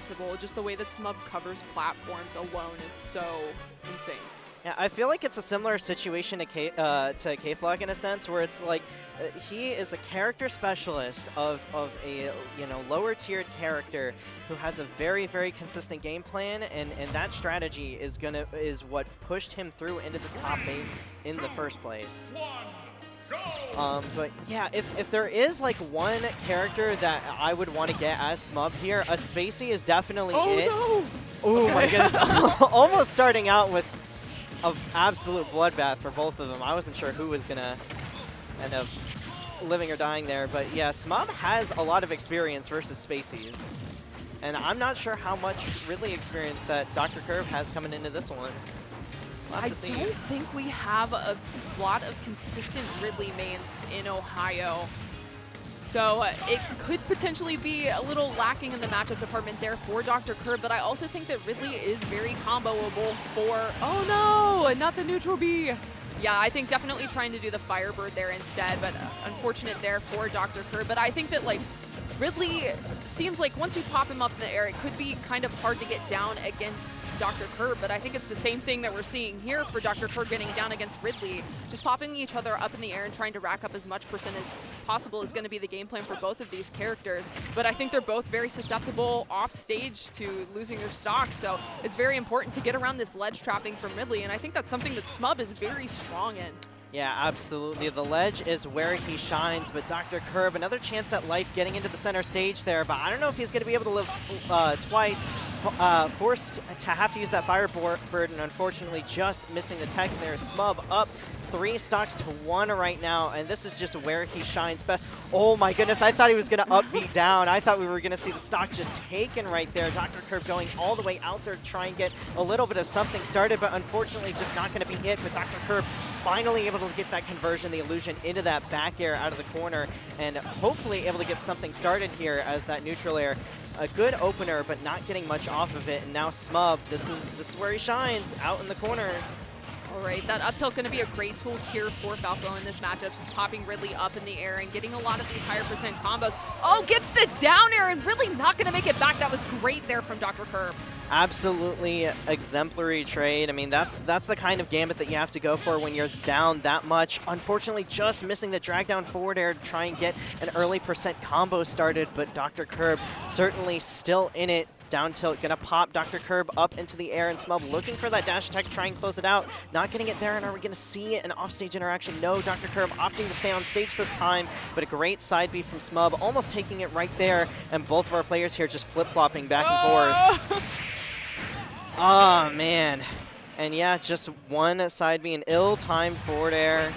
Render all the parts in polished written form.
impossible. Just the way that smub covers platforms alone is so insane. Yeah, I feel like it's a similar situation to K-Flock in a sense, where it's like he is a character specialist of a lower tiered character who has a very, very consistent game plan, and that strategy is what pushed him through into this top 8 in the first place. But yeah, if there is like one character that I would want to get as smub here, a Spacey is definitely it. Oh no! Oh my goodness, almost starting out with an absolute bloodbath for both of them. I wasn't sure who was gonna end up living or dying there, but yeah, smub has a lot of experience versus Spaceys. And I'm not sure how much Ridley experience that Dr. Kirb has coming into this one. I don't think we have a lot of consistent Ridley mains in Ohio. So it could potentially be a little lacking in the matchup department there for Dr. Kirb, but I also think that Ridley is very comboable for, oh no, not the neutral B. Yeah, I think definitely trying to do the Firebird there instead, but unfortunate there for Dr. Kirb. But I think that like Ridley seems like once you pop him up in the air, it could be kind of hard to get down against Dr. Kirb, but I think it's the same thing that we're seeing here for Dr. Kirb getting down against Ridley. Just popping each other up in the air and trying to rack up as much percent as possible is going to be the game plan for both of these characters. But I think they're both very susceptible off stage to losing their stock, so it's very important to get around this ledge trapping from Ridley, and I think that's something that smub is very strong in. Yeah, absolutely. The ledge is where he shines, but Dr. Kirb, another chance at life getting into the center stage there, but I don't know if he's going to be able to live twice. Forced to have to use that Firebird, and unfortunately just missing the tech there. Smub up 3 stocks to 1 right now, and this is just where he shines best. Oh my goodness, I thought he was going to up B down. I thought we were going to see the stock just taken right there. Dr. Kirb going all the way out there to try and get a little bit of something started, but unfortunately just not going to be it. But Dr. Kirb finally able to get that conversion, the illusion into that back air out of the corner, and hopefully able to get something started here as that neutral air. A good opener, but not getting much off of it. And now smub, this is where he shines, out in the corner. All right, that up tilt going to be a great tool here for Falco in this matchup, just popping Ridley up in the air and getting a lot of these higher percent combos. Oh, gets the down air and really not going to make it back. That was great there from Dr. Kirb. Absolutely exemplary trade. I mean, that's the kind of gambit that you have to go for when you're down that much. Unfortunately, just missing the drag down forward air to try and get an early percent combo started, but Dr. Kirb certainly still in it. Down tilt, gonna pop Dr. Kirb up into the air, and smub looking for that dash attack to try and close it out. Not getting it there, and are we gonna see an offstage interaction? No, Dr. Kirb opting to stay on stage this time, but a great side B from smub, almost taking it right there, and both of our players here just flip-flopping back and forth. Oh, man. And yeah, just one side B, an ill-timed forward air.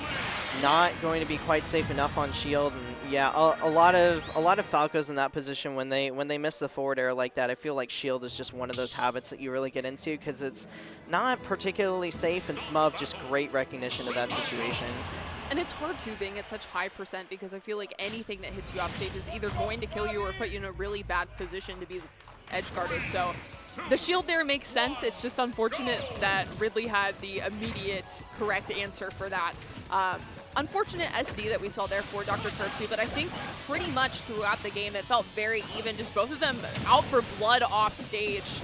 Not going to be quite safe enough on shield, and yeah, a lot of Falcos in that position when they miss the forward air like that. I feel like shield is just one of those habits that you really get into because it's not particularly safe, and smub just great recognition of that situation. And it's hard too being at such high percent because I feel like anything that hits you off stage is either going to kill you or put you in a really bad position to be edge guarded. So the shield there makes sense. It's just unfortunate that Ridley had the immediate correct answer for that. Unfortunate SD that we saw there for Dr. Kirb too, but I think pretty much throughout the game it felt very even, just both of them out for blood off stage,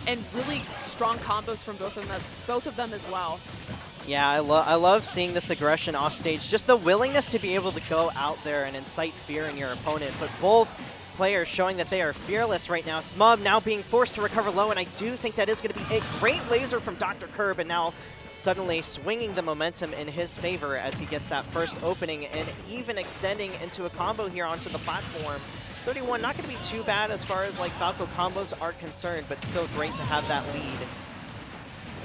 and really strong combos from both of them as well. Yeah, I love seeing this aggression off stage, just the willingness to be able to go out there and incite fear in your opponent, but both players showing that they are fearless right now. Smub now being forced to recover low, and I do think that is going to be a great laser from Dr. Kirb, and now suddenly swinging the momentum in his favor as he gets that first opening and even extending into a combo here onto the platform. 31, not going to be too bad as far as like Falco combos are concerned, but still great to have that lead.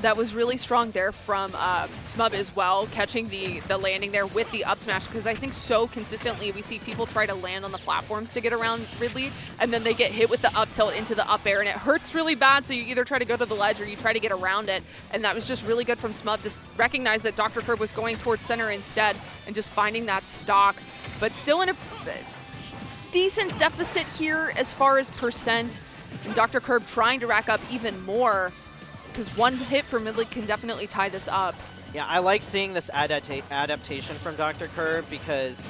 That was really strong there from smub as well, catching the landing there with the up smash, because I think so consistently we see people try to land on the platforms to get around Ridley, and then they get hit with the up tilt into the up air, and it hurts really bad, so you either try to go to the ledge or you try to get around it, and that was just really good from smub to recognize that Dr. Kirb was going towards center instead and just finding that stock, but still in a decent deficit here as far as percent, and Dr. Kirb trying to rack up even more, because one hit from Ridley can definitely tie this up. Yeah, I like seeing this adaptation from Dr. Kirb because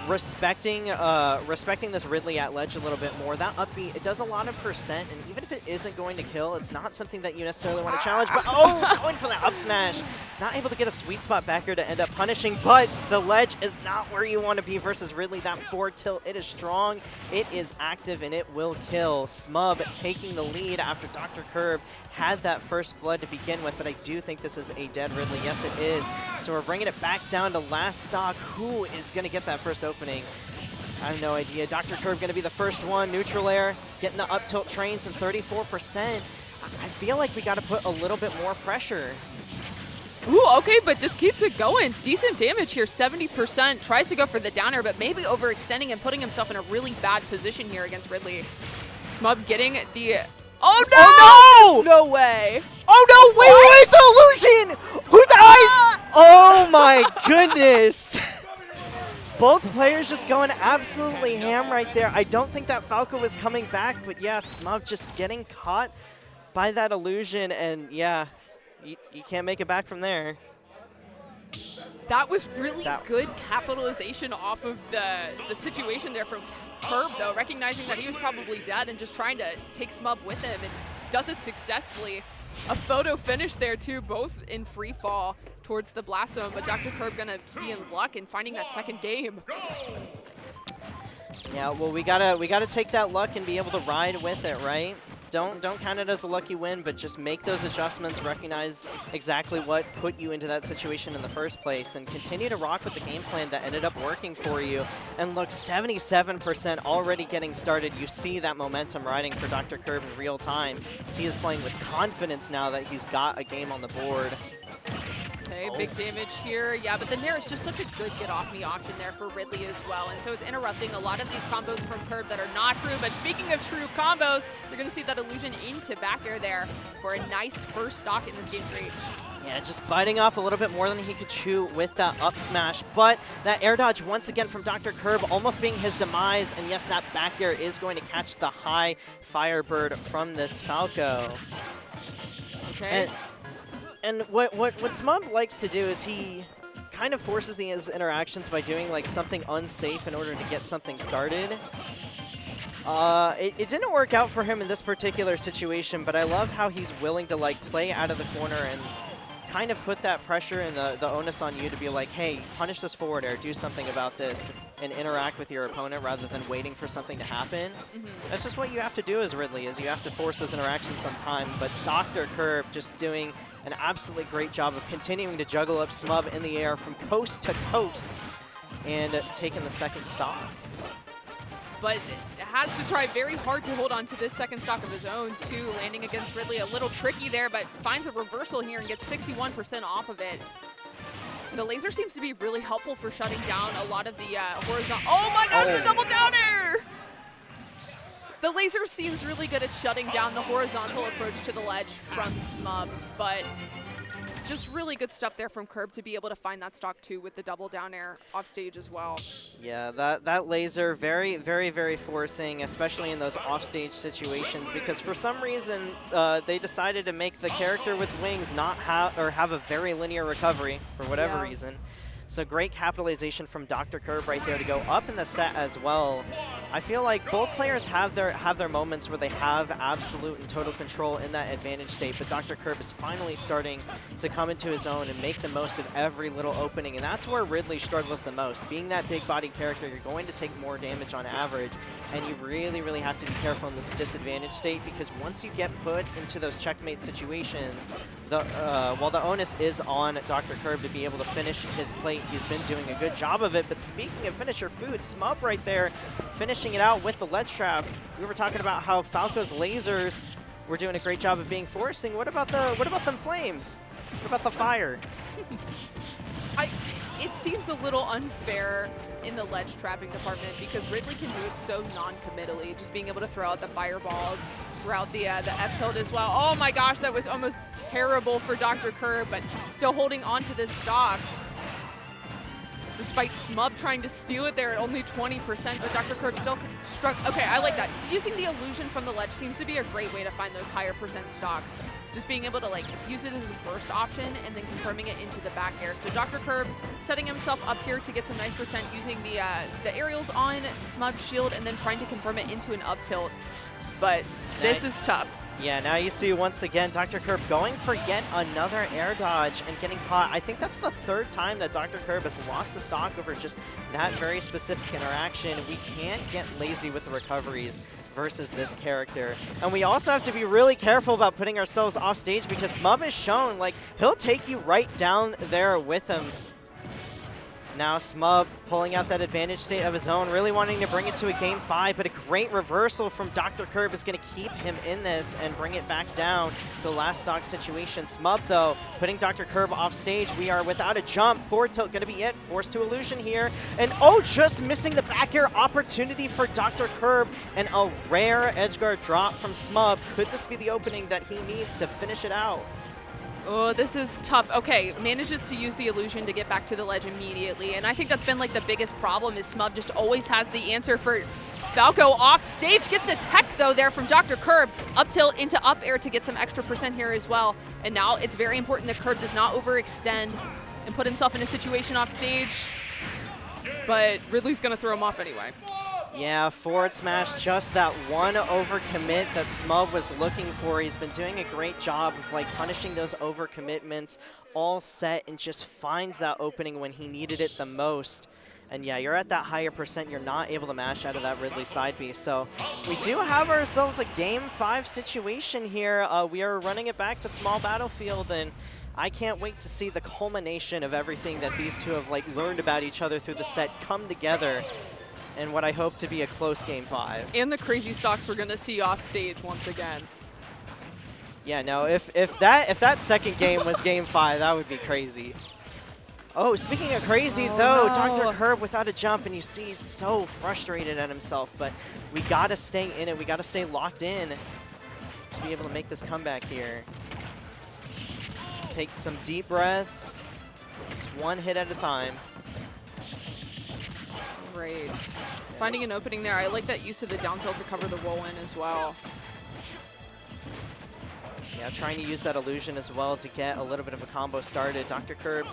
respecting this Ridley at ledge a little bit more. That up B, it does a lot of percent, and even if it isn't going to kill, it's not something that you necessarily want to challenge. But oh, going for the up smash. Not able to get a sweet spot back here to end up punishing, but the ledge is not where you want to be versus Ridley. That forward tilt, it is strong, it is active, and it will kill. Smub taking the lead after Dr. Kirb had that first blood to begin with, but I do think this is a dead Ridley. Yes, it is. So we're bringing it back down to last stock. Who is going to get that first opening? I have no idea. Dr. Kirb going to be the first one. Neutral air, getting the up tilt trains and 34%. I feel like we got to put a little bit more pressure. Ooh, okay, but just keeps it going. Decent damage here, 70%. Tries to go for the downer, but maybe overextending and putting himself in a really bad position here against Ridley. Smub getting the... Oh, no! Oh, no! No way. Oh, no! Wait, the illusion! Who dies? Oh, my goodness. Both players just going absolutely ham right there. I don't think that Falco was coming back, but yeah, Smub just getting caught by that illusion, and yeah, you can't make it back from there. That was really good capitalization off of the situation there from Kirb, though, recognizing that he was probably dead and just trying to take Smub with him, and does it successfully. A photo finish there, too, both in free fall towards the blast zone, but Dr. Kirb gonna be in luck in finding that second game. Yeah, well, we gotta take that luck and be able to ride with it, right? Don't count it as a lucky win, but just make those adjustments, recognize exactly what put you into that situation in the first place, and continue to rock with the game plan that ended up working for you. And look, 77% already getting started. You see that momentum riding for Dr. Kirb in real time. He is playing with confidence now that he's got a game on the board. Okay, big damage here. Yeah, but the Nair is just such a good get-off-me option there for Ridley as well. And so it's interrupting a lot of these combos from Kirb that are not true. But speaking of true combos, you're going to see that illusion into back air there for a nice first stock in this game 3. Yeah, just biting off a little bit more than he could chew with that up smash. But that air dodge once again from Dr. Kirb almost being his demise. And yes, that back air is going to catch the high Firebird from this Falco. Okay. And what Smub likes to do is he kind of forces his interactions by doing like something unsafe in order to get something started. It didn't work out for him in this particular situation, but I love how he's willing to like play out of the corner and kind of put that pressure and the onus on you to be like, hey, punish this forward air, do something about this, and interact with your opponent rather than waiting for something to happen. That's just what you have to do as Ridley, is you have to force those interactions sometime. But Dr. Kirb just doing an absolutely great job of continuing to juggle up Smub in the air from coast to coast and taking the second stock. But has to try very hard to hold on to this second stock of his own, too. Landing against Ridley a little tricky there, but finds a reversal here and gets 61% off of it. The laser seems to be really helpful for shutting down a lot of the horizontal. Oh my gosh, the double down air! The laser seems really good at shutting down the horizontal approach to the ledge from Smub, but just really good stuff there from Kirb to be able to find that stock too with the double down air off stage as well. Yeah, that laser very, very, very forcing, especially in those offstage situations, because for some reason they decided to make the character with wings not have a very linear recovery for whatever reason. So great capitalization from Dr. Kirb right there to go up in the set as well. I feel like both players have their moments where they have absolute and total control in that advantage state, but Dr. Kirb is finally starting to come into his own and make the most of every little opening, and that's where Ridley struggles the most. Being that big body character, you're going to take more damage on average, and you really, really have to be careful in this disadvantage state, because once you get put into those checkmate situations, while the onus is on Dr. Kirb to be able to finish his plate, he's been doing a good job of it. But speaking of finisher food, Smub right there finishing it out with the ledge trap. We were talking about how Falco's lasers were doing a great job of being forcing. What about them flames? What about the fire? It seems a little unfair in the ledge trapping department because Ridley can do it so non-committally, just being able to throw out the fireballs throughout the F-tilt as well. Oh my gosh, that was almost terrible for Dr. Kirb, but still holding on to this stock. despite smub trying to steal it there at only 20%, but Dr. Kirb still struck. Okay, I like that. Using the illusion from the ledge seems to be a great way to find those higher percent stocks. Just being able to like use it as a burst option and then confirming it into the back air. So Dr. Kirb setting himself up here to get some nice percent using the aerials on smub's shield and then trying to confirm it into an up tilt. But this is tough. Yeah, now you see once again Dr. Kirb going for yet another air dodge and getting caught. I think that's the third time that Dr. Kirb has lost a stock over just that very specific interaction. We can't get lazy with the recoveries versus this character. And we also have to be really careful about putting ourselves off stage because smub has shown, like, he'll take you right down there with him. Now smub pulling out that advantage state of his own, really wanting to bring it to a game 5, but a great reversal from Dr. Kirb is going to keep him in this and bring it back down to the last stock situation. Smub, though, putting Dr. Kirb off stage. We are without a jump. Forward tilt going to be it. Forced to illusion here. And oh, just missing the back air opportunity for Dr. Kirb. And a rare edge guard drop from smub. Could this be the opening that he needs to finish it out? Oh, this is tough. Okay, manages to use the illusion to get back to the ledge immediately. And I think that's been like the biggest problem is smub just always has the answer for Falco off stage. Gets the tech though there from Dr. Kirb. Up tilt into up air to get some extra percent here as well. And now it's very important that Kirb does not overextend and put himself in a situation off stage. But Ridley's gonna throw him off anyway. Yeah, forward smash, just that one overcommit that smub was looking for. He's been doing a great job of like punishing those overcommitments all set and just finds that opening when he needed it the most. And yeah, you're at that higher percent, you're not able to mash out of that Ridley side B. So we do have ourselves a game 5 situation here. We are running it back to small battlefield, and I can't wait to see the culmination of everything that these two have like learned about each other through the set come together and what I hope to be a close game 5. And the crazy stocks we're gonna see off stage once again. Yeah, no, if that second game was game 5, that would be crazy. Oh, speaking of crazy though, no. Dr. Kirb without a jump, and you see he's so frustrated at himself, but we gotta stay in it, we gotta stay locked in to be able to make this comeback here. Just take some deep breaths, just one hit at a time. Great. Finding an opening there. I like that use of the down tilt to cover the roll in as well. Yeah, trying to use that illusion as well to get a little bit of a combo started. Dr. Kirb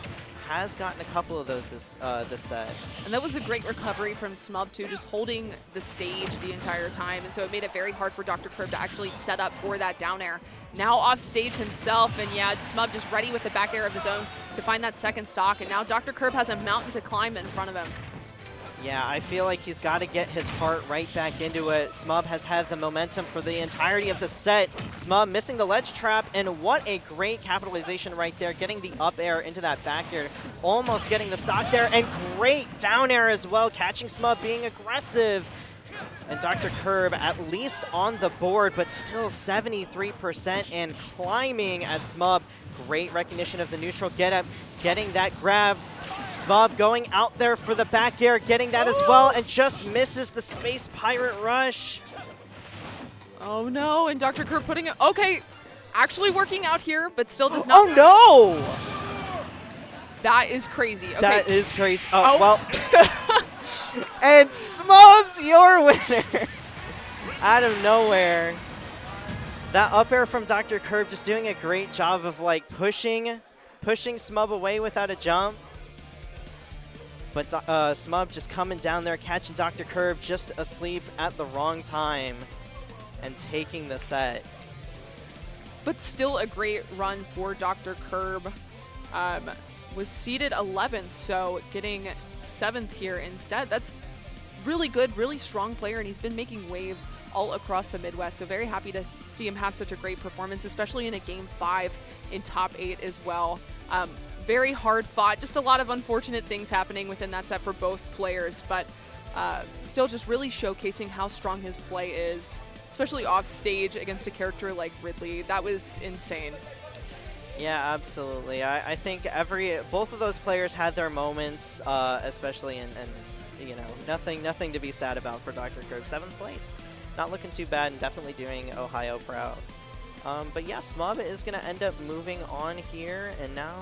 has gotten a couple of those this set. And that was a great recovery from smub too, just holding the stage the entire time. And so it made it very hard for Dr. Kirb to actually set up for that down air. Now off stage himself, and yeah, smub just ready with the back air of his own to find that second stock. And now Dr. Kirb has a mountain to climb in front of him. Yeah, I feel like he's got to get his heart right back into it. Smub has had the momentum for the entirety of the set. Smub missing the ledge trap, and what a great capitalization right there, getting the up air into that back air, almost getting the stock there, and great down air as well, catching smub being aggressive. And Dr. Kirb at least on the board, but still 73% and climbing as smub. Great recognition of the neutral get up, getting that grab. Smub going out there for the back air, getting that as well, and just misses the Space Pirate Rush. Oh no, and Dr. Kirb putting it, okay, actually working out here, but still does not. Oh no! That is crazy. Okay. That is crazy. Oh, well. And Smub's your winner. Out of nowhere. That up air from Dr. Kirb just doing a great job of like pushing Smub away without a jump. But smub just coming down there, catching Dr. Kirb just asleep at the wrong time and taking the set. But still a great run for Dr. Kirb. Was seeded 11th, so getting 7th here instead. That's really good, really strong player, and he's been making waves all across the Midwest. So very happy to see him have such a great performance, especially in a game 5 in top 8 as well. Very hard fought, just a lot of unfortunate things happening within that set for both players, but still just really showcasing how strong his play is, especially off stage against a character like Ridley. That was insane. Yeah, absolutely. I think both of those players had their moments, especially and you know, nothing to be sad about for Dr. Kirb. 7th place, not looking too bad, and definitely doing Ohio proud. But yeah, smub is going to end up moving on here, and now